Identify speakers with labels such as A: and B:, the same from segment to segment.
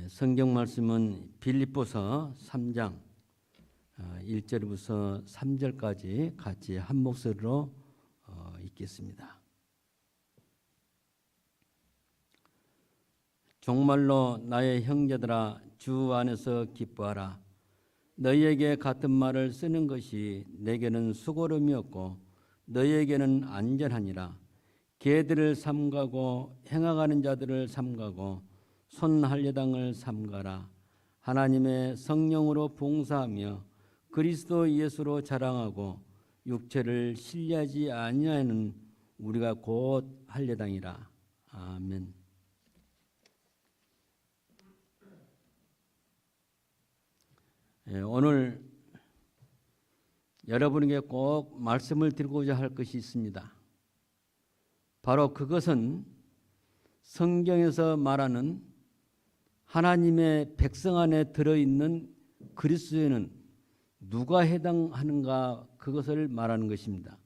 A: 성경 말씀은 빌립보서 3장 1절부터 3절까지 같이 한 목소리로 읽겠습니다. 정말로 나의 형제들아, 주 안에서 기뻐하라. 너희에게 같은 말을 쓰는 것이 내게는 수고름이 없고 너희에게는 안전하니라. 개들을 삼가고 행하가는 자들을 삼가고 손할례당을 삼가라. 하나님의 성령으로 봉사하며 그리스도 예수로 자랑하고 육체를 신뢰하지 아니하는 우리가 곧 할례당이라. 아멘. 오늘 여러분에게 꼭 말씀을 드리고자 할 것이 있습니다. 바로 그것은 성경에서 말하는 하나님의 백성 안에 들어있는 그리스도인은 누가 해당하는가, 그것을 말하는 것입니다.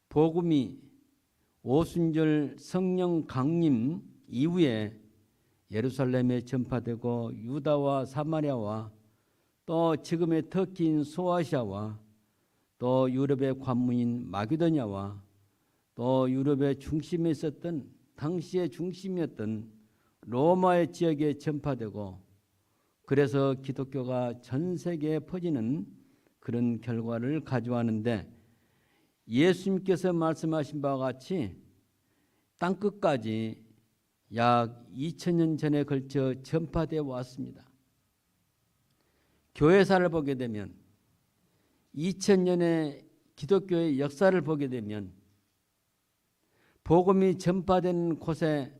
A: 복음이 오순절 성령 강림 이후에 예루살렘에 전파되고 유다와 사마리아와 또 지금의 터키인 소아시아와 또 유럽의 관문인 마게도냐와 또 유럽의 중심에 있었던, 당시의 중심이었던 로마의 지역에 전파되고, 그래서 기독교가 전 세계에 퍼지는 그런 결과를 가져왔는데, 예수님께서 말씀하신 바와 같이 땅끝까지 약 2000년 전에 걸쳐 전파되어 왔습니다. 교회사를 보게 되면, 2000년의 기독교의 역사를 보게 되면 복음이 전파된 곳에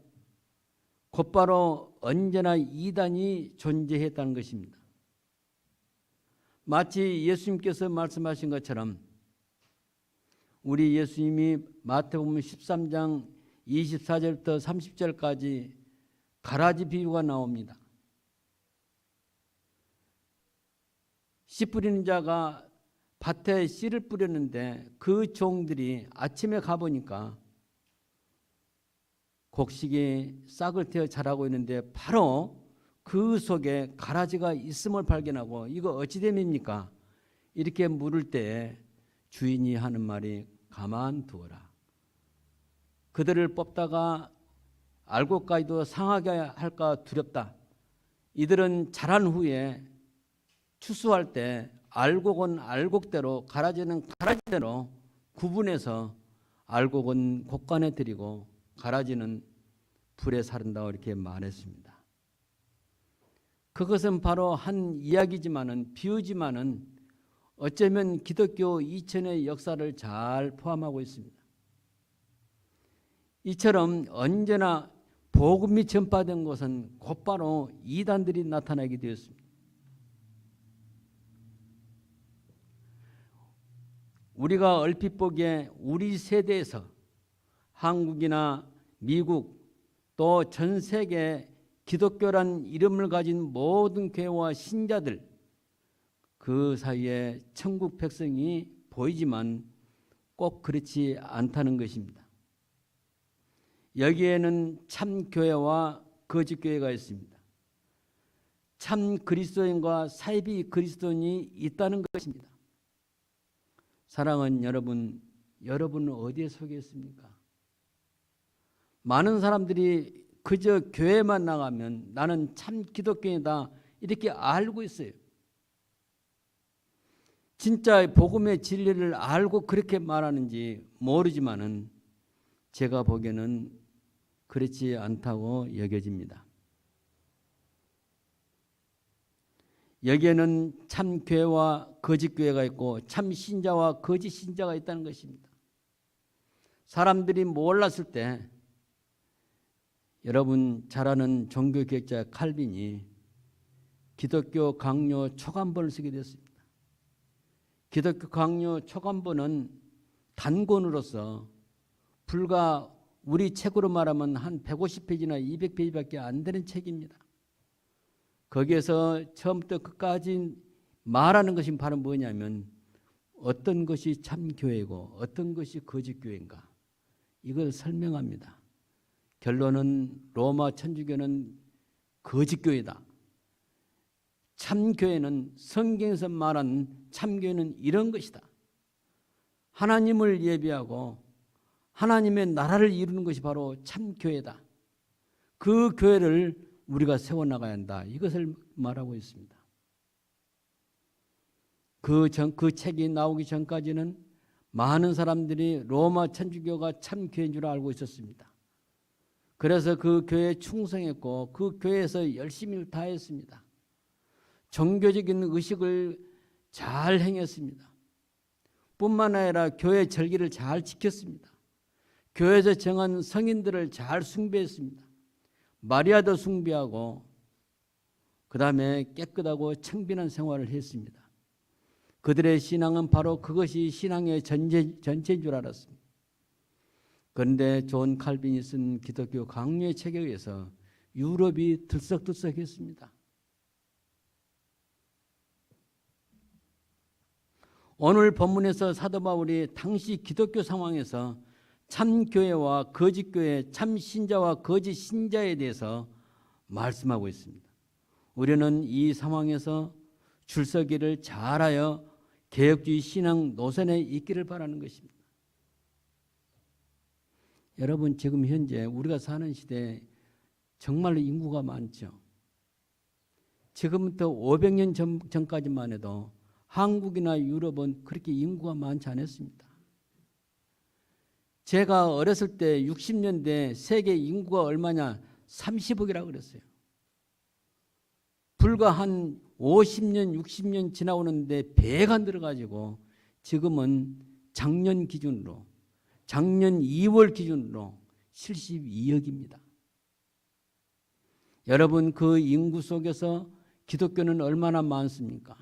A: 곧바로 언제나 이단이 존재했다는 것입니다. 마치 예수님께서 말씀하신 것처럼 우리 예수님이 마태복음 13장 24절부터 30절까지 가라지 비유가 나옵니다. 씨 뿌리는 자가 밭에 씨를 뿌렸는데 그 종들이 아침에 가보니까 곡식이 싹을 텄어 자라고 있는데 바로 그 속에 가라지가 있음을 발견하고, 이거 어찌 됨입니까? 이렇게 물을 때 주인이 하는 말이 가만두어라. 그들을 뽑다가 알곡까지도 상하게 할까 두렵다. 이들은 자란 후에 추수할 때 알곡은 알곡대로, 가라지는 가라지대로 구분해서 알곡은 곡간에 들이고 가라지는 불에 사른다고 이렇게 말했습니다. 그것은 바로 한 이야기지만은, 비유지만은 어쩌면 기독교 2000의 역사를 잘 포함하고 있습니다. 이처럼 언제나 복음이 전파된 곳은 곧바로 이단들이 나타나게 되었습니다. 우리가 얼핏 보기에 우리 세대에서 한국이나 미국 또 전 세계 기독교란 이름을 가진 모든 교회와 신자들, 그 사이에 천국 백성이 보이지만 꼭 그렇지 않다는 것입니다. 여기에는 참 교회와 거짓 교회가 있습니다. 참 그리스도인과 사이비 그리스도인이 있다는 것입니다. 사랑하는 여러분, 여러분은 어디에 속해 있습니까? 많은 사람들이 그저 교회만 나가면 나는 참 기독교인이다 이렇게 알고 있어요. 진짜 복음의 진리를 알고 그렇게 말하는지 모르지만은 제가 보기에는 그렇지 않다고 여겨집니다. 여기에는 참 교회와 거짓 교회가 있고 참 신자와 거짓 신자가 있다는 것입니다. 사람들이 몰랐을 때, 여러분 잘 아는 종교개혁자 칼빈이 기독교 강요 초간본을 쓰게 됐습니다. 기독교 강요 초간본은 단권으로서 불과 우리 책으로 말하면 한 150페이지나 200페이지밖에 안 되는 책입니다. 거기에서 처음부터 끝까지 말하는 것이 바로 뭐냐면 어떤 것이 참 교회고 어떤 것이 거짓 교회인가 이걸 설명합니다. 결론은 로마 천주교는 거짓 교회다. 참 교회는 성경에서 말하는 참 교회는 이런 것이다. 하나님을 예비하고 하나님의 나라를 이루는 것이 바로 참 교회다. 그 교회를 우리가 세워나가야 한다. 이것을 말하고 있습니다. 그 책이 나오기 전까지는 많은 사람들이 로마 천주교가 참 교회인 줄 알고 있었습니다. 그래서 그 교회에 충성했고 그 교회에서 열심히 다했습니다. 종교적인 의식을 잘 행했습니다. 뿐만 아니라 교회 절기를 잘 지켰습니다. 교회에서 정한 성인들을 잘 숭배했습니다. 마리아도 숭배하고 그 다음에 깨끗하고 청빈한 생활을 했습니다. 그들의 신앙은 바로 그것이 신앙의 전체인 줄 알았습니다. 그런데 존 칼빈이 쓴 기독교 강요의 책에 의해서 유럽이 들썩들썩했습니다. 오늘 본문에서 사도 바울이 당시 기독교 상황에서 참 교회와 거짓 교회, 참 신자와 거짓 신자에 대해서 말씀하고 있습니다. 우리는 이 상황에서 줄서기를 잘하여 개혁주의 신앙 노선에 있기를 바라는 것입니다. 여러분 지금 현재 우리가 사는 시대에 정말로 인구가 많죠. 지금부터 500년 전까지만 해도 한국이나 유럽은 그렇게 인구가 많지 않았습니다. 제가 어렸을 때 60년대 세계 인구가 얼마냐? 30억이라고 그랬어요. 불과 한 50년, 60년 지나오는데 배가 늘어가지고 지금은 작년 기준으로 작년 2월 기준으로 72억입니다. 여러분 그 인구 속에서 기독교는 얼마나 많습니까?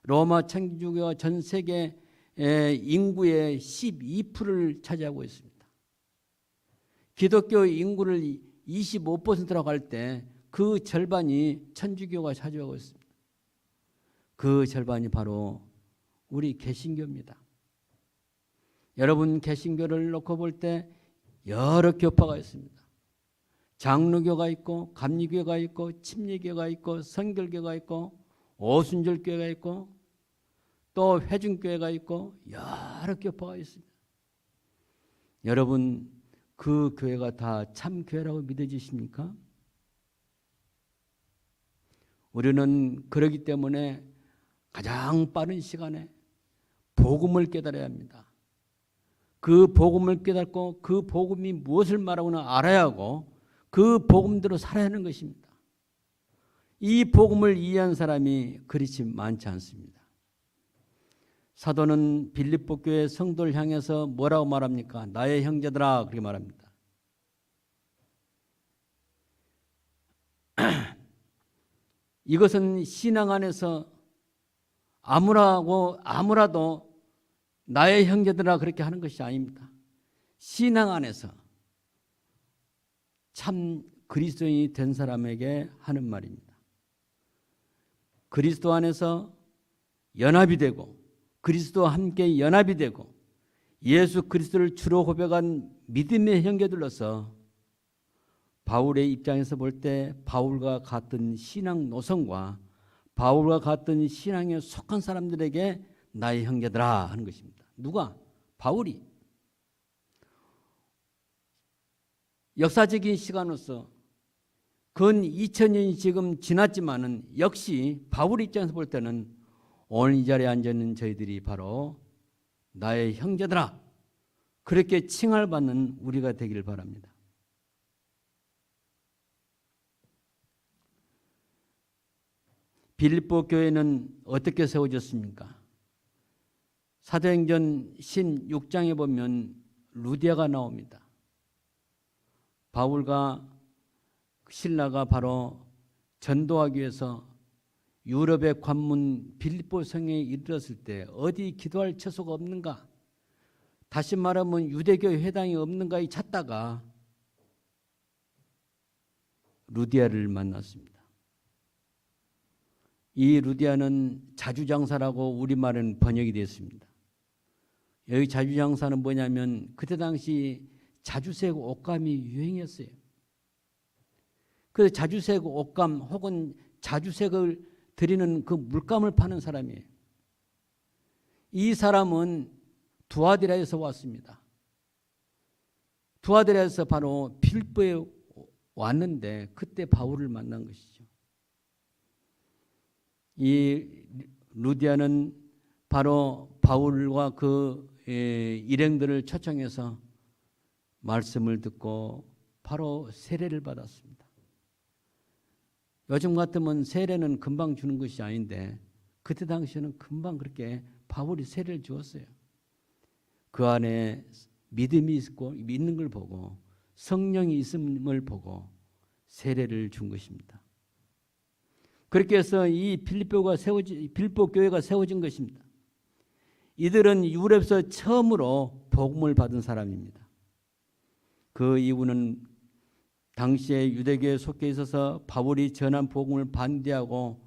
A: 로마 천주교가 전 세계 인구의 12%를 차지하고 있습니다. 기독교 인구를 25%라고 할 때 그 절반이 천주교가 차지하고 있습니다. 그 절반이 바로 우리 개신교입니다. 여러분 개신교를 놓고 볼 때 여러 교파가 있습니다. 장로교가 있고 감리교가 있고 침례교가 있고 성결교가 있고 오순절교회가 있고 또 회중교회가 있고 여러 교파가 있습니다. 여러분 그 교회가 다 참교회라고 믿어지십니까? 우리는 그러기 때문에 가장 빠른 시간에 복음을 깨달아야 합니다. 그 복음을 깨닫고 그 복음이 무엇을 말하고는 알아야 하고 그 복음대로 살아야 하는 것입니다. 이 복음을 이해한 사람이 그렇지 많지 않습니다. 사도는 빌립보 교회 성도를 향해서 뭐라고 말합니까? 나의 형제들아 그렇게 말합니다. 이것은 신앙 안에서 아무라도 나의 형제들아 그렇게 하는 것이 아닙니다. 신앙 안에서 참 그리스도인이 된 사람에게 하는 말입니다. 그리스도 안에서 연합이 되고 그리스도와 함께 연합이 되고 예수 그리스도를 주로 고백한 믿음의 형제들로서 바울의 입장에서 볼 때 바울과 같은 신앙 노선과 바울과 같은 신앙에 속한 사람들에게 나의 형제들아 하는 것입니다. 누가? 바울이. 역사적인 시간으로서 근 2000년이 지금 지났지만은 역시 바울 입장에서 볼 때는 오늘 이 자리에 앉아 있는 저희들이 바로 나의 형제들아 그렇게 칭할 받는 우리가 되기를 바랍니다. 빌립보 교회는 어떻게 세워졌습니까? 사도행전 16장에 보면 루디아가 나옵니다. 바울과 신라가 바로 전도하기 위해서 유럽의 관문 빌립보 성에 이르렀을 때 어디 기도할 처소가 없는가? 다시 말하면 유대교 회당이 없는가 찾다가 루디아를 만났습니다. 이 루디아는 자주장사라고 우리말은 번역이 됐습니다. 여기 자주장사는 뭐냐면 그때 당시 자주색 옷감이 유행이었어요. 그 자주색 옷감 혹은 자주색을 드리는 그 물감을 파는 사람이에요. 이 사람은 두아디라에서 왔습니다. 두아디라에서 바로 필리포에 왔는데 그때 바울을 만난 것이죠. 이 루디아는 바로 바울과 그 일행들을 초청해서 말씀을 듣고 바로 세례를 받았습니다. 요즘 같으면 세례는 금방 주는 것이 아닌데 그때 당시에는 금방 그렇게 바울이 세례를 주었어요. 그 안에 믿음이 있고 믿는 걸 보고 성령이 있음을 보고 세례를 준 것입니다. 그렇게 해서 이 빌립보 교회가 세워진 것입니다. 이들은 유럽에서 처음으로 복음을 받은 사람입니다. 그 이유는 당시에 유대교에 속해 있어서 바울이 전한 복음을 반대하고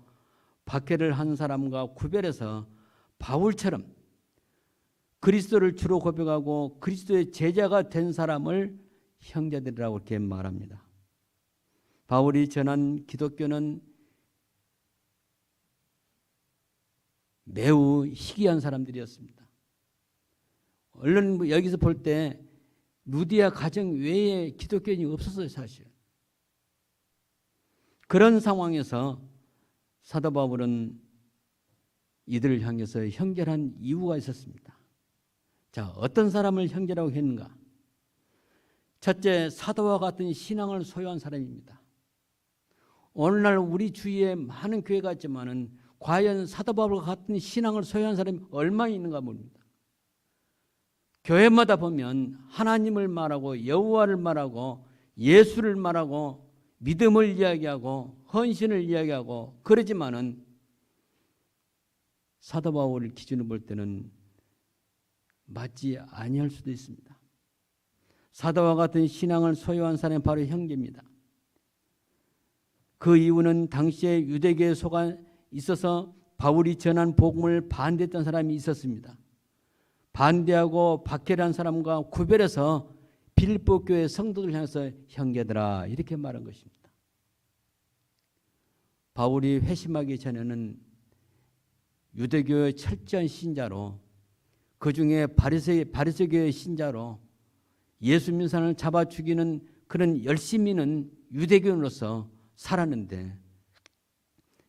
A: 박해를 한 사람과 구별해서 바울처럼 그리스도를 주로 고백하고 그리스도의 제자가 된 사람을 형제들이라고 이렇게 말합니다. 바울이 전한 기독교는 매우 희귀한 사람들이었습니다. 얼른 여기서 볼 때 루디아 가정 외에 기독교인이 없었어요, 사실. 그런 상황에서 사도 바울은 이들을 향해서 형제란 이유가 있었습니다. 자, 어떤 사람을 형제라고 했는가? 첫째, 사도와 같은 신앙을 소유한 사람입니다. 오늘날 우리 주위에 많은 교회가 있지만은 과연 사도 바울과 같은 신앙을 소유한 사람이 얼마나 있는가 모릅니다. 교회마다 보면 하나님을 말하고 여호와를 말하고 예수를 말하고 믿음을 이야기하고 헌신을 이야기하고 그러지만은 사도 바울을 기준으로 볼 때는 맞지 아니할 수도 있습니다. 사도와 같은 신앙을 소유한 사람이 바로 형제입니다. 그 이유는 당시에 유대교에 속아 있어서 바울이 전한 복음을 반대했던 사람이 있었습니다. 반대하고 박해를 한 사람과 구별해서 빌립보 교회 성도들 향해서 형제들아 이렇게 말한 것입니다. 바울이 회심하기 전에는 유대교의 철저한 신자로 그 중에 바리새교의 신자로 예수 믿는 사람을 잡아 죽이는 그런 열심히 있는 유대교인으로서 살았는데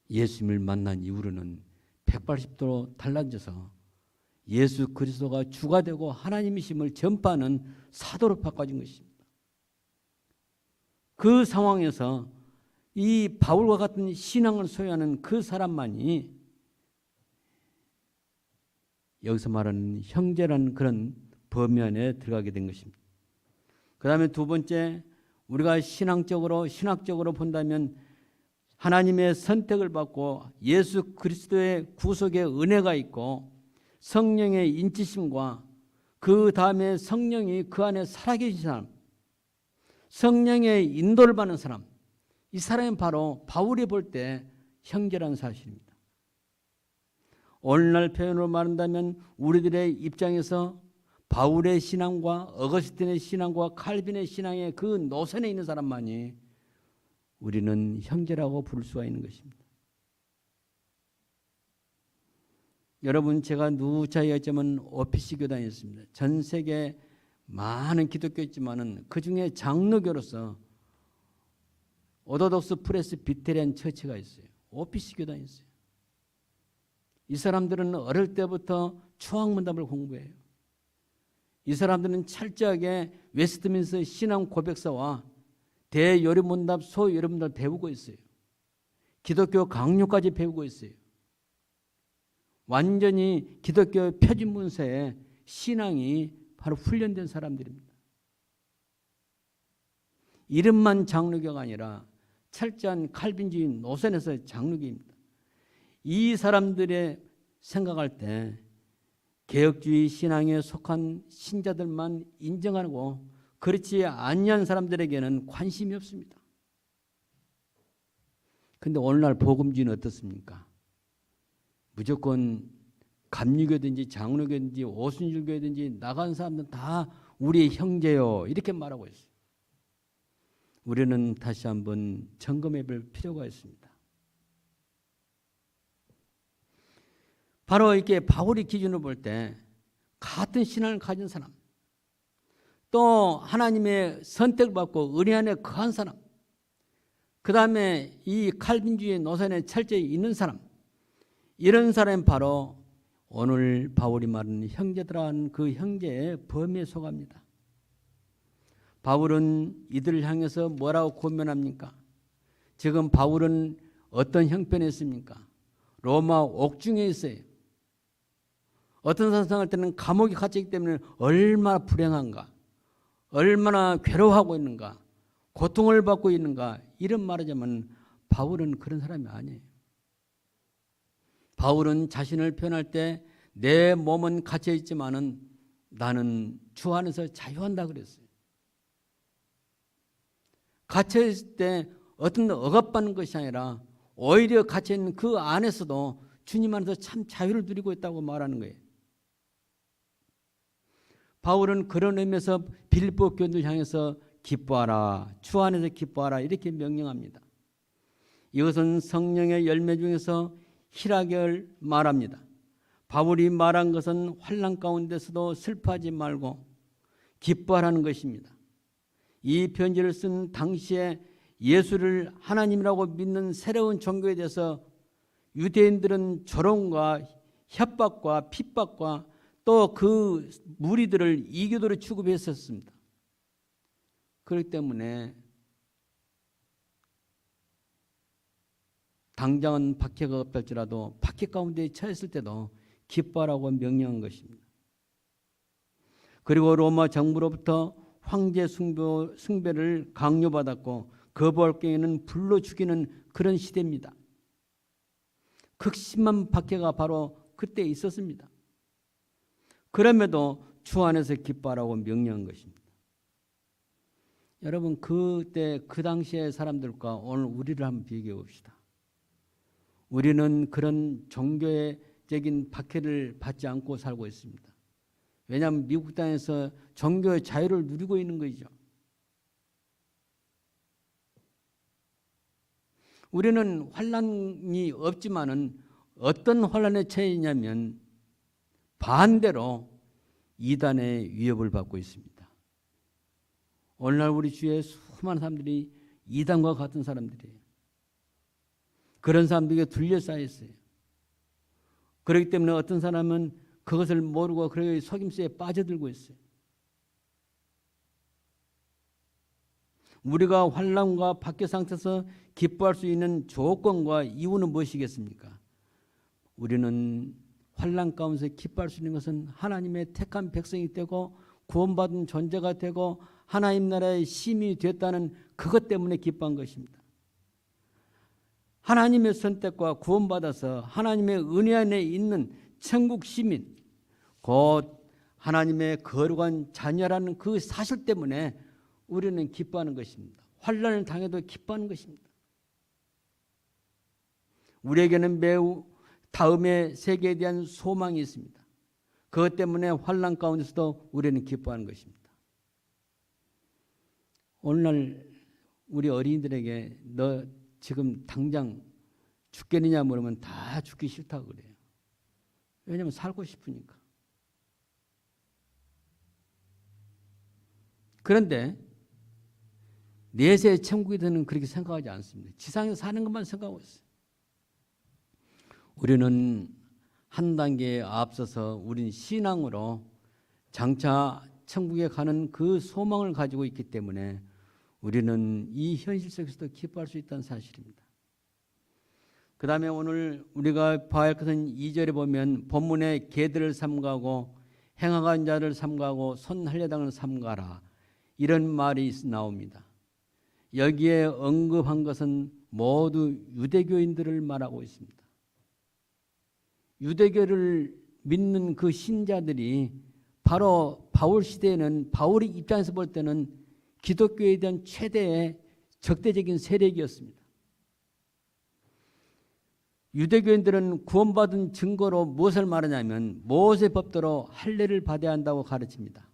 A: 예수님을 만난 이후로는 180도로 달라져서 예수 그리스도가 주가 되고 하나님이심을 전파하는 사도로 바꿔진 것입니다. 그 상황에서 이 바울과 같은 신앙을 소유하는 그 사람만이 여기서 말하는 형제라는 그런 범위 안에 들어가게 된 것입니다. 그 다음에 두 번째, 우리가 신학적으로 본다면 하나님의 선택을 받고 예수 그리스도의 구속의 은혜가 있고 성령의 인치심과 그 다음에 성령이 그 안에 살아계신 사람, 성령의 인도를 받는 사람, 이 사람이 바로 바울이 볼 때 형제라는 사실입니다. 오늘날 표현으로 말한다면 우리들의 입장에서 바울의 신앙과 어거스틴의 신앙과 칼빈의 신앙의 그 노선에 있는 사람만이 우리는 형제라고 부를 수가 있는 것입니다. 여러분, 제가 누차 얘기했지만 OPC 교단이었습니다. 전 세계 많은 기독교 있지만은 그 중에 장로교로서 오르토독스 프레스비테리안 처치가 있어요. OPC 교단이 있어요. 이 사람들은 어릴 때부터 초학문답을 공부해요. 이 사람들은 철저하게 웨스트민스터 신앙 고백서와 대요리문답, 소요리문답을 배우고 있어요. 기독교 강요까지 배우고 있어요. 완전히 기독교 표준문서에 신앙이 바로 훈련된 사람들입니다. 이름만 장로교가 아니라 철저한 칼빈주의 노선에서 장로교입니다. 이 사람들의 생각할 때 개혁주의 신앙에 속한 신자들만 인정하고 그렇지 아니한 사람들에게는 관심이 없습니다. 그런데 오늘날 복음주의는 어떻습니까? 무조건 감리교든지 장로교든지 오순절교든지 나간 사람들은 다 우리의 형제요 이렇게 말하고 있어요. 우리는 다시 한번 점검해 볼 필요가 있습니다. 바로 이렇게 바울이 기준으로 볼 때 같은 신앙을 가진 사람, 또 하나님의 선택을 받고 은혜 안에 거한 사람, 그 다음에 이 칼빈주의 노선에 철저히 있는 사람, 이런 사람이 바로 오늘 바울이 말하는 형제들한 그 형제의 범위에 속합니다. 바울은 이들을 향해서 뭐라고 고면합니까? 지금 바울은 어떤 형편에 있습니까? 로마 옥중에 있어요. 어떤 사상할 때는 감옥에 갇혀있기 때문에 얼마나 불행한가, 얼마나 괴로워하고 있는가, 고통을 받고 있는가, 이런 말하자면 바울은 그런 사람이 아니에요. 바울은 자신을 표현할 때 내 몸은 갇혀있지만은 나는 주 안에서 자유한다 그랬어요. 갇혀있을 때 어떤 억압받는 것이 아니라 오히려 갇혀있는 그 안에서도 주님 안에서 참 자유를 누리고 있다고 말하는 거예요. 바울은 그런 의미에서 빌립보 교인들 향해서 기뻐하라, 주 안에서 기뻐하라 이렇게 명령합니다. 이것은 성령의 열매 중에서 희락을 말합니다. 바울이 말한 것은 환난 가운데서도 슬퍼하지 말고 기뻐하라는 것입니다. 이 편지를 쓴 당시에 예수를 하나님이라고 믿는 새로운 종교에 대해서 유대인들은 조롱과 협박과 핍박과 또 그 무리들을 이교도로 취급했었습니다. 그렇기 때문에 당장은 박해가 없을지라도 박해 가운데 처했을 때도 기뻐하라고 명령한 것입니다. 그리고 로마 정부로부터 황제 숭배를 강요받았고 거부할 경우에는 불로 죽이는 그런 시대입니다. 극심한 박해가 바로 그때 있었습니다. 그럼에도 주 안에서 기뻐하라고 명령한 것입니다. 여러분, 그때 그 당시의 사람들과 오늘 우리를 한번 비교해 봅시다. 우리는 그런 종교적인 박해를 받지 않고 살고 있습니다. 왜냐하면 미국 땅에서 종교의 자유를 누리고 있는 거죠. 우리는 환난이 없지만은 어떤 환난에 처해 있냐면 반대로 이단의 위협을 받고 있습니다. 오늘날 우리 주위에 수많은 사람들이 이단과 같은 사람들이에요. 그런 사람들에게 둘러싸여 있어요. 그렇기 때문에 어떤 사람은 그것을 모르고 그렇게 속임수에 빠져들고 있어요. 우리가 환난과 박해 상태에서 기뻐할 수 있는 조건과 이유는 무엇이겠습니까? 우리는 환난 가운데서 기뻐할 수 있는 것은 하나님의 택한 백성이 되고 구원받은 존재가 되고 하나님 나라의 시민이 되었다는 그것 때문에 기뻐한 것입니다. 하나님의 선택과 구원받아서 하나님의 은혜 안에 있는 천국 시민, 곧 하나님의 거룩한 자녀라는 그 사실 때문에 우리는 기뻐하는 것입니다. 환난을 당해도 기뻐하는 것입니다. 우리에게는 매우 다음의 세계에 대한 소망이 있습니다. 그것 때문에 환난 가운데서도 우리는 기뻐하는 것입니다. 오늘날 우리 어린이들에게 너 지금 당장 죽겠느냐 물으면 다 죽기 싫다고 그래요. 왜냐하면 살고 싶으니까. 그런데 내세의 천국이 되는 그렇게 생각하지 않습니다. 지상에서 사는 것만 생각하고 있어요. 우리는 한 단계 앞서서 우리는 신앙으로 장차 천국에 가는 그 소망을 가지고 있기 때문에 우리는 이 현실 속에서도 기뻐할 수 있다는 사실입니다. 그 다음에 오늘 우리가 봐야 할 것은 2절에 보면 본문에 개들을 삼가고 행악한 자를 삼가고 손할례당을 삼가라 이런 말이 나옵니다. 여기에 언급한 것은 모두 유대교인들을 말하고 있습니다. 유대교를 믿는 그 신자들이 바로 바울 시대에는 바울의 입장에서 볼 때는 기독교에 대한 최대의 적대적인 세력이었습니다. 유대교인들은 구원받은 증거로 무엇을 말하냐면 모세 법대로 할례를 받아야 한다고 가르칩니다.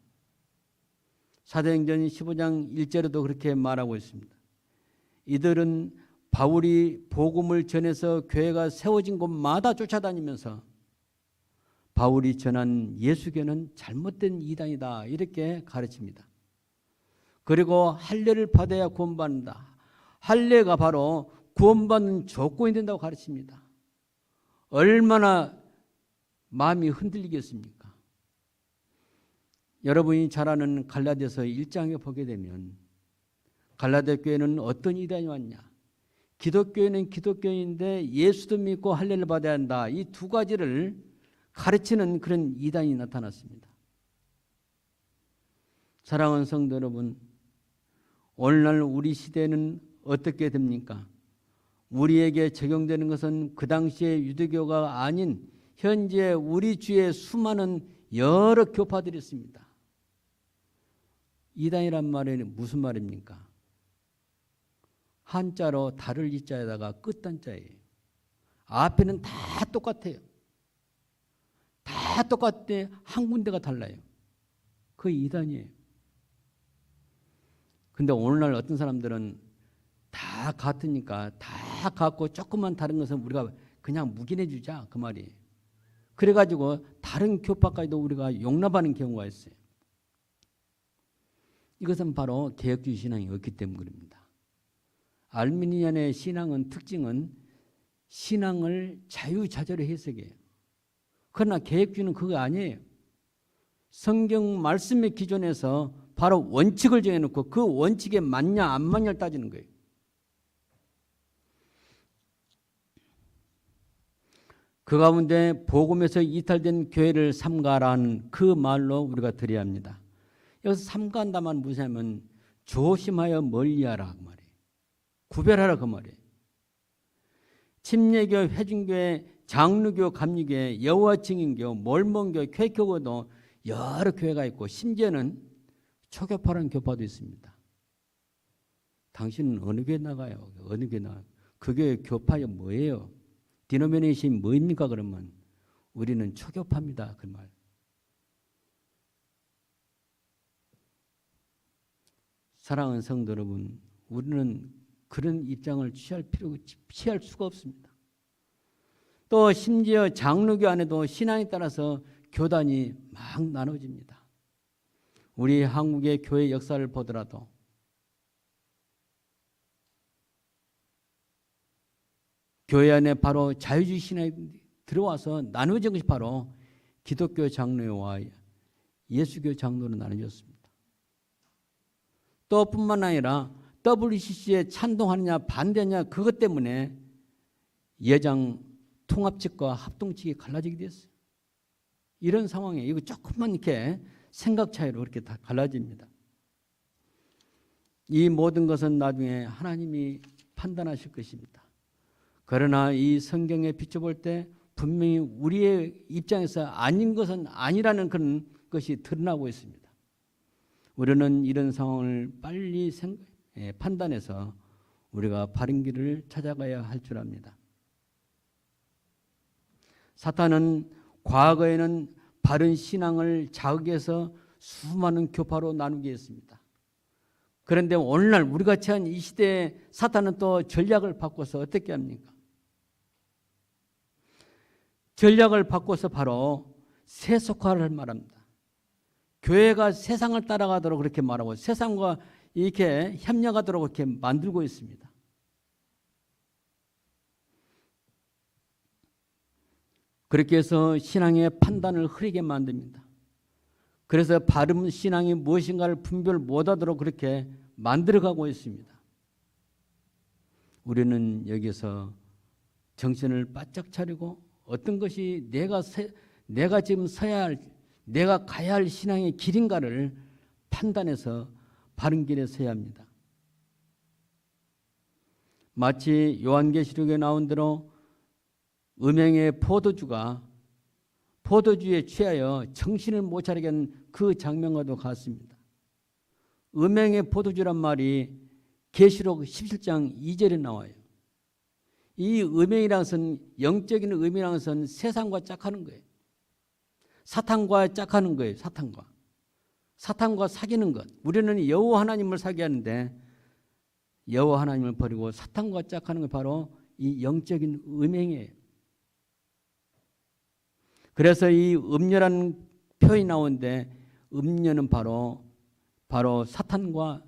A: 사도행전 15장 1절에도 그렇게 말하고 있습니다. 이들은 바울이 복음을 전해서 교회가 세워진 곳마다 쫓아다니면서 바울이 전한 예수교는 잘못된 이단이다 이렇게 가르칩니다. 그리고 할례를 받아야 구원받는다. 할례가 바로 구원받는 조건이 된다고 가르칩니다. 얼마나 마음이 흔들리겠습니까? 여러분이 잘 아는 갈라디아서 1장에 보게 되면 갈라디아 교회는 어떤 이단이 왔냐? 기독교인은 기독교인인데 예수도 믿고 할례를 받아야 한다. 이 두 가지를 가르치는 그런 이단이 나타났습니다. 사랑하는 성도 여러분, 오늘날 우리 시대는 어떻게 됩니까? 우리에게 적용되는 것은 그 당시의 유대교가 아닌 현재 우리 주위에 수많은 여러 교파들이 있습니다. 이단이란 말은 무슨 말입니까? 한자로 달을 이자에다가 끝단자예요. 앞에는 다 똑같아요. 다 똑같대 한 군데가 달라요. 그게 이단이에요. 근데 오늘날 어떤 사람들은 다 같으니까 다 같고 조금만 다른 것은 우리가 그냥 묵인해 주자 그 말이에요. 그래가지고 다른 교파까지도 우리가 용납하는 경우가 있어요. 이것은 바로 개혁주의 신앙이 없기 때문입니다. 알미니안의 신앙은 특징은 신앙을 자유자재로 해석해요. 그러나 개혁주의는 그거 아니에요. 성경 말씀의 기존에서 바로 원칙을 정해놓고 그 원칙에 맞냐 안 맞냐를 따지는 거예요. 그 가운데 복음에서 이탈된 교회를 삼가라는 그 말로 우리가 드려야 합니다. 여기서 삼가한다만 무엇이냐면 조심하여 멀리하라 그 말이에요. 구별하라 그 말이에요. 침례교, 회중교회, 장로교, 감리교회, 여호와 증인교, 몰몬교, 쾌교교도 여러 교회가 있고 심지어는 초교파라는 교파도 있습니다. 당신은 어느 교회 나가요? 어느 교회 나가요? 그 교회 교파가 뭐예요? 디노미네이션이 뭐입니까? 그러면 우리는 초교파입니다. 그 말. 사랑하는 성도 여러분, 우리는 그런 입장을 취할 수가 없습니다. 또 심지어 장로교 안에도 신앙에 따라서 교단이 막 나눠집니다. 우리 한국의 교회 역사를 보더라도 교회 안에 바로 자유주의 신앙이 들어와서 나누어진 것이 바로 기독교 장로와 예수교 장로로 나눠졌습니다. 또 뿐만 아니라 WCC에 찬동하느냐 반대하느냐 그것 때문에 예장 통합 측과 합동 측이 갈라지게 됐어요. 이런 상황에 이거 조금만 이렇게 생각 차이로 그렇게 다 갈라집니다. 이 모든 것은 나중에 하나님이 판단하실 것입니다. 그러나 이 성경에 비춰볼 때 분명히 우리의 입장에서 아닌 것은 아니라는 그런 것이 드러나고 있습니다. 우리는 이런 상황을 빨리 판단해서 우리가 바른 길을 찾아가야 할 줄 압니다. 사탄은 과거에는 바른 신앙을 자극해서 수많은 교파로 나누게 했습니다. 그런데 오늘날 우리가 처한 이 시대에 사탄은 또 전략을 바꿔서 어떻게 합니까? 전략을 바꿔서 바로 세속화를 말합니다. 교회가 세상을 따라가도록 그렇게 말하고 세상과 이렇게 협력하도록 그렇게 만들고 있습니다. 그렇게 해서 신앙의 판단을 흐리게 만듭니다. 그래서 바른 신앙이 무엇인가를 분별 못하도록 그렇게 만들어가고 있습니다. 우리는 여기서 정신을 바짝 차리고 어떤 것이 내가 지금 서야 할, 내가 가야 할 신앙의 길인가를 판단해서 바른 길에 서야 합니다. 마치 요한계시록에 나온 대로 음행의 포도주가 포도주에 취하여 정신을 못 차리게 한 그 장면과도 같습니다. 음행의 포도주란 말이 계시록 17장 2절에 나와요. 이 음행이라는 것은, 영적인 음행이라는 것은 세상과 짝하는 거예요. 사탄과 짝하는 거예요. 사탄과 사귀는 것. 우리는 여호와 하나님을 사귀하는데 여호와 하나님을 버리고 사탄과 짝하는 게 바로 이 영적인 음행이에요. 그래서 이 음녀라는 표현이 나오는데, 음녀는 바로 사탄과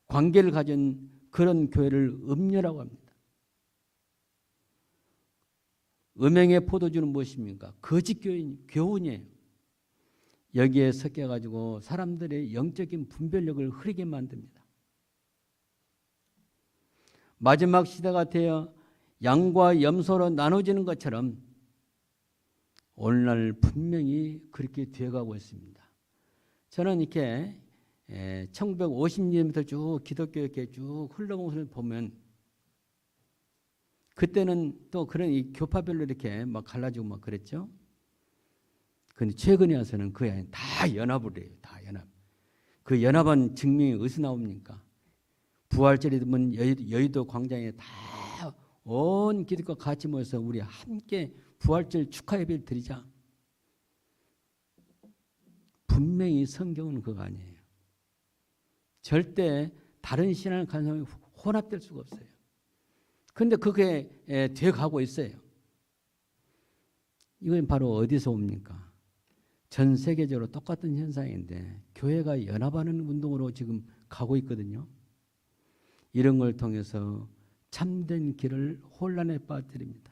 A: 관계를 가진 그런 교회를 음녀라고 합니다. 음행의 포도주는 무엇입니까? 거짓 교훈이에요. 여기에 섞여가지고 사람들의 영적인 분별력을 흐리게 만듭니다. 마지막 시대가 되어 양과 염소로 나눠지는 것처럼 오늘날 분명히 그렇게 되어가고 있습니다. 저는 이렇게 1950년부터 쭉 기독교 이렇게 쭉 흘러온 것을 보면, 그때는 또 그런 이 교파별로 이렇게 막 갈라지고 막 그랬죠. 근데 최근에 와서는 그 안에 다 연합을 해요. 다 연합. 그 연합한 증명이 어디서 나옵니까? 부활절이 되면 여의도 광장에 다 온 기독교가 같이 모여서 우리 함께 부활절 축하 예배를 드리자. 분명히 성경은 그거 아니에요. 절대 다른 신앙을 가진 사람이 혼합될 수가 없어요. 그런데 그게 돼가고 있어요. 이건 바로 어디서 옵니까? 전 세계적으로 똑같은 현상인데 교회가 연합하는 운동으로 지금 가고 있거든요. 이런 걸 통해서 참된 길을 혼란에 빠뜨립니다.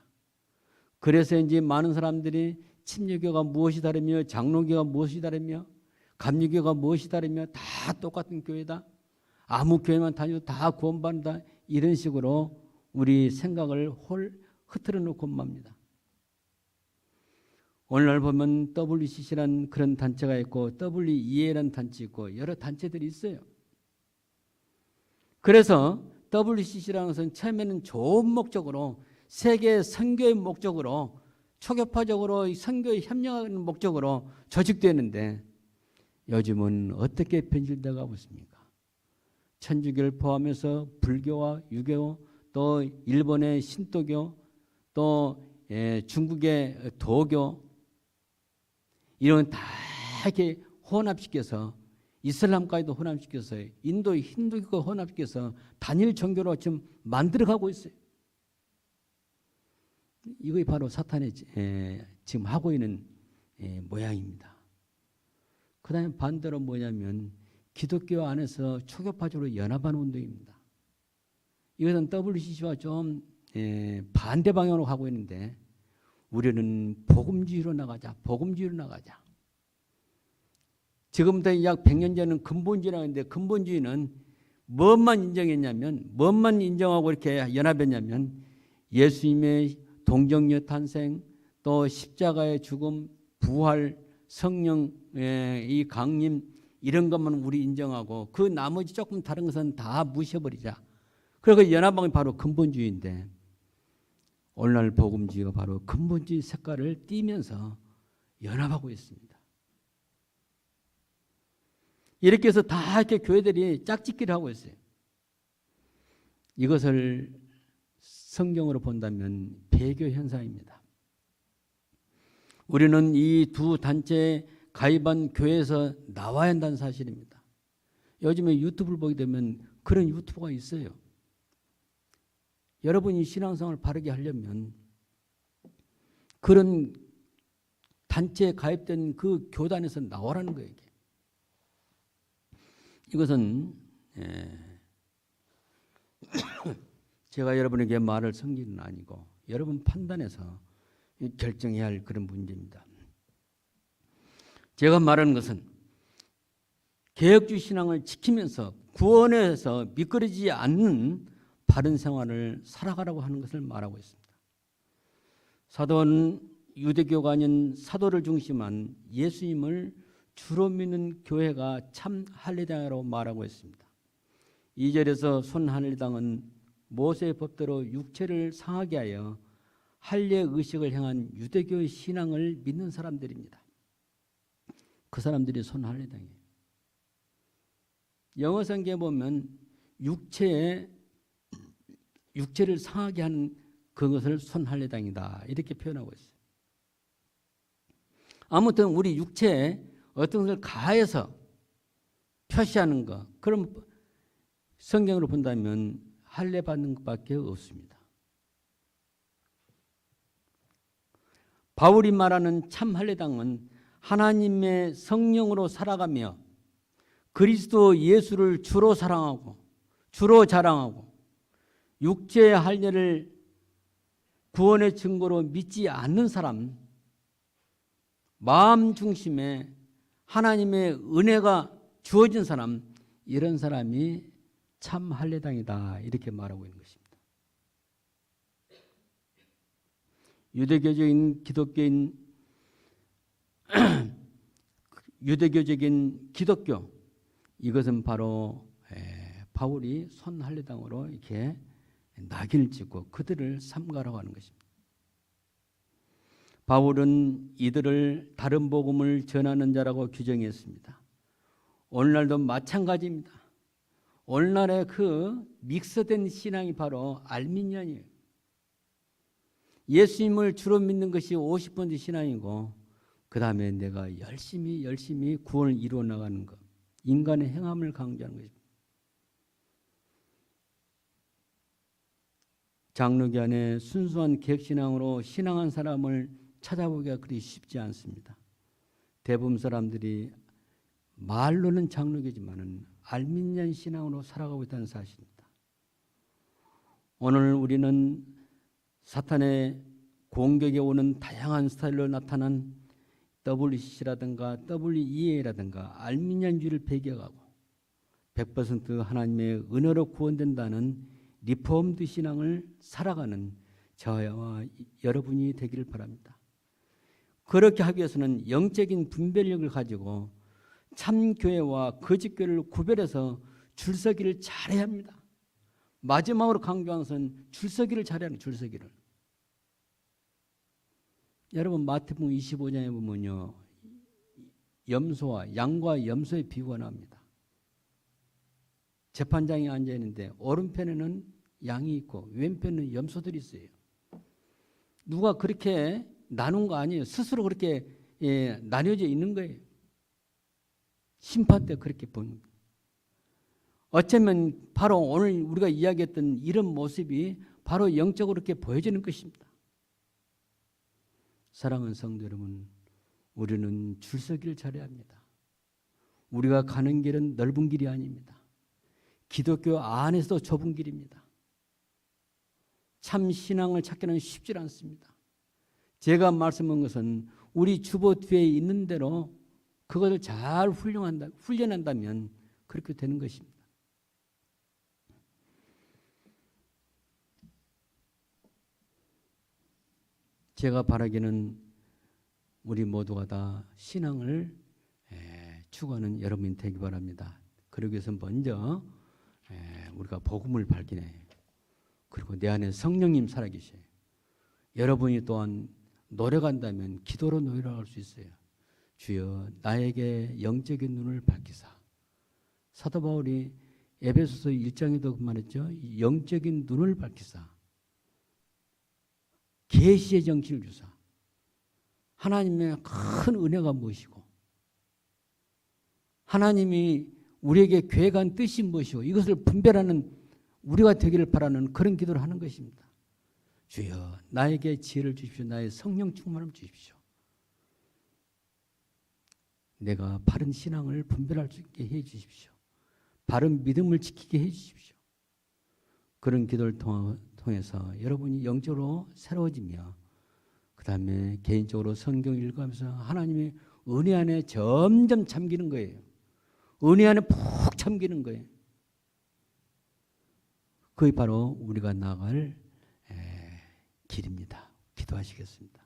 A: 그래서 이제 많은 사람들이 침례교가 무엇이 다르며, 장로교가 무엇이 다르며, 감리교가 무엇이 다르며, 다 똑같은 교회다, 아무 교회만 다녀도 다 구원받는다, 이런 식으로 우리 생각을 흐트러 놓고 맙니다. 오늘날 보면 WCC라는 그런 단체가 있고 WEA라는 단체 있고 여러 단체들이 있어요. 그래서 WCC라는 것은 처음에는 좋은 목적으로, 세계 선교의 목적으로, 초교파적으로 선교에 협력하는 목적으로 조직되는데 요즘은 어떻게 변질되어 가고 있습니까? 천주교를 포함해서 불교와 유교, 또 일본의 신도교, 또 중국의 도교, 이런 다 이렇게 혼합시켜서, 이슬람까지도 혼합시켜서, 인도 힌두교가 혼합시켜서 단일 종교로 지금 만들어가고 있어요. 이것이 바로 사탄이 지금 하고 있는 모양입니다. 그 다음에 반대로 뭐냐면 기독교 안에서 초교파적으로 연합하는 운동입니다. 이것은 WCC와 좀 반대 방향으로 가고 있는데, 우리는 복음주의로 나가자, 복음주의로 나가자. 지금부터 약 100년 전은 근본주의라고 했는데, 근본주의는 무엇만 인정했냐면, 무엇만 인정하고 이렇게 연합했냐면, 예수님의 동정녀 탄생, 또 십자가의 죽음, 부활, 성령의 이 강림, 이런 것만 우리 인정하고 그 나머지 조금 다른 것은 다 무시해버리자. 그리고 연합방이 바로 근본주의인데, 오늘날 복음주의가 바로 근본주의 색깔을 띠면서 연합하고 있습니다. 이렇게 해서 다 이렇게 교회들이 짝짓기를 하고 있어요. 이것을 성경으로 본다면 배교 현상입니다. 우리는 이 두 단체에 가입한 교회에서 나와야 한다는 사실입니다. 요즘에 유튜브를 보게 되면 그런 유튜버가 있어요. 여러분이 신앙생활을 바르게 하려면 그런 단체에 가입된 그 교단에서 나오라는 거예요. 이것은 제가 여러분에게 말을 성기는 아니고 여러분 판단해서 결정해야 할 그런 문제입니다. 제가 말하는 것은 개혁주의 신앙을 지키면서 구원에서 미끄러지지 않는 바른 생활을 살아가라고 하는 것을 말하고 있습니다. 사도는 유대교가 아닌 사도를 중심한 예수님을 주로 믿는 교회가 참 할례당이라고 말하고 있습니다. 2절에서 손 할례당은 모세의 법대로 육체를 상하게 하여 할례 의식을 향한 유대교의 신앙을 믿는 사람들입니다. 그 사람들이 손 할례당이에요. 영어 성경에 보면 육체의 육체를 상하게 하는 그것을 손할례당이다 이렇게 표현하고 있어요. 아무튼 우리 육체에 어떤 것을 가해서 표시하는 것, 그럼 성경으로 본다면 할례 받는 것밖에 없습니다. 바울이 말하는 참 할례당은 하나님의 성령으로 살아가며 그리스도 예수를 주로 사랑하고 주로 자랑하고 육체의 할례를 구원의 증거로 믿지 않는 사람, 마음 중심에 하나님의 은혜가 주어진 사람, 이런 사람이 참 할례당이다 이렇게 말하고 있는 것입니다. 유대교적인 기독교, 이것은 바로 바울이 손할례당으로 이렇게 낙인을 찍고 그들을 삼가라고 하는 것입니다. 바울은 이들을 다른 복음을 전하는 자라고 규정했습니다. 오늘날도 마찬가지입니다. 오늘날의 그 믹스된 신앙이 바로 알미니안이에요. 예수님을 주로 믿는 것이 50% 신앙이고 그 다음에 내가 열심히 구원을 이루어 나가는 것, 인간의 행함을 강조하는 것입니다. 장로교 안에 순수한 개혁신앙으로 신앙한 사람을 찾아보기가 그리 쉽지 않습니다. 대부분 사람들이 말로는 장로교지만은 알미니안 신앙으로 살아가고 있다는 사실입니다. 오늘 우리는 사탄의 공격에 오는 다양한 스타일로 나타난 WCC라든가 WEA라든가 알미니안주의를 배격하고 100% 하나님의 은혜로 구원된다는 리폼드 신앙을 살아가는 저와 여러분이 되기를 바랍니다. 그렇게 하기 위해서는 영적인 분별력을 가지고 참교회와 거짓교회를 구별해서 줄서기를 잘해야 합니다. 마지막으로 강조한 것은 줄서기를 잘해야 합니다. 줄서기를. 여러분 마태복음 25장에 보면요, 염소와 양과 염소의 비유가 나옵니다. 재판장이 앉아 있는데 오른편에는 양이 있고 왼편에는 염소들이 있어요. 누가 그렇게 나눈 거 아니에요. 스스로 그렇게 나뉘어져 있는 거예요. 심판 때 그렇게 보는 거예요. 어쩌면 바로 오늘 우리가 이야기했던 이런 모습이 바로 영적으로 그렇게 보여지는 것입니다. 사랑하는 성도 여러분, 우리는 줄서기를 잘해야 합니다. 우리가 가는 길은 넓은 길이 아닙니다. 기독교 안에서도 좁은 길입니다. 참 신앙을 찾기는 쉽지 않습니다. 제가 말씀한 것은 우리 주보 뒤에 있는 대로 그것을 잘 훈련한다면 그렇게 되는 것입니다. 제가 바라기는 우리 모두가 다 신앙을 추구하는 여러분이 되기 바랍니다. 그러기 위해서 먼저 우리가 복음을 발견해, 그리고 내 안에 성령님 살아계셔요. 여러분이 또한 노력한다면 기도로 노력할 수 있어요. 주여 나에게 영적인 눈을 밝히사. 사도 바울이 에베소서 1장에도 말했죠. 영적인 눈을 밝히사. 계시의 정신을 주사. 하나님의 큰 은혜가 무엇이고 하나님이 우리에게 계획한 뜻이 무엇이고 이것을 분별하는 우리가 되기를 바라는 그런 기도를 하는 것입니다. 주여 나에게 지혜를 주십시오. 나의 성령 충만을 주십시오. 내가 바른 신앙을 분별할 수 있게 해 주십시오. 바른 믿음을 지키게 해 주십시오. 그런 기도를 통해서 여러분이 영적으로 새로워지며 그 다음에 개인적으로 성경 읽으면서 하나님의 은혜 안에 점점 잠기는 거예요. 은혜 안에 푹 잠기는 거예요. 그게 바로 우리가 나아갈 길입니다. 기도하시겠습니다.